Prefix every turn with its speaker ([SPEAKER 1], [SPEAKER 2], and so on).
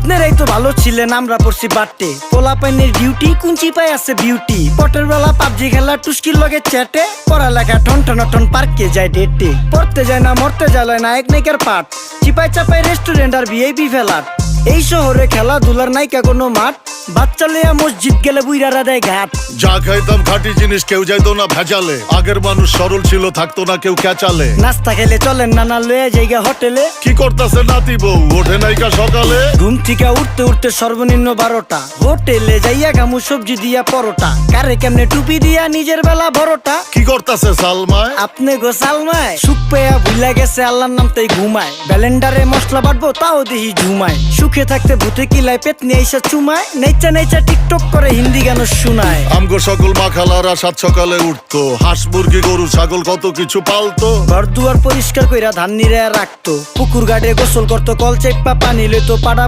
[SPEAKER 1] আপনারাই তো ভালো ছিলেন, আমরা পড়ছি বাট্টে। পোলা পাইনের ডিউটি কুঞ্চি পাই আছে বিউটি। পটের বেলা পাবজি খেলা টুস্কির লগে চ্যাটে। পড়ালেখা টন টন টন পার্কে যায় ডেটে। পড়তে যায় না মরতে যায় নায়ক নায়িকার পাঠ। চিপাই চাপাই রেস্টুরেন্ট আর ভিআইপি ফেলাট। এই শহরে খেলাধুলার নায়িকা কোনো মাঠ। বাচ্চা লইয়া মসজিদ গেলে বুইরারা দেয় ঘাট।
[SPEAKER 2] যা খাইতাম খাঁটি জিনিস, কেউ যাইতো না ভেজালে। আগের মানুষ সরল ছিল, থাকতো না কেউ ক্যাচালে।
[SPEAKER 1] নাস্তা খেলে চলেন নানা লইয়া জায়গা হোটেলে।
[SPEAKER 2] কি করতেছে নাতি বউ, ওঠে নাইকা সকালে।
[SPEAKER 1] ঘুম থেকে উঠতে উঠতে সর্বনিম্ন 12টা। হোটেলে যাইয়া গামু সবজি দিয়া পরোটা। কারে কেমনে টুপি দিয়া নিজের বেলা বড়টা।
[SPEAKER 2] কি করতেছে সালমায়?
[SPEAKER 1] আপনি গো সালমায় সুখ পেয়া ভুলা গেছে আল্লাহর নাম তাই ঘুমায়। ব্যালেন্ডারে মশলা বাটবো তাও দেহি ঝুমায়। সুখে থাকতে ভূতে কিলায় পেট নিয়ে এসে চুমায়। নেচা নেচা টিকটক করে হিন্দি গান শুনায়।
[SPEAKER 2] আমগো সকল মাখালারা সাত সকালে উঠতো। হাঁস মুরগি গরু ছাগল কত কিছু পালতো।
[SPEAKER 1] ঘর দুয়ার পরিষ্কার কইরা ধান নিরে রাখতো। পুকুর গাড়ে গোসল করতো, কল চেপা পানি লইতো। পাড়া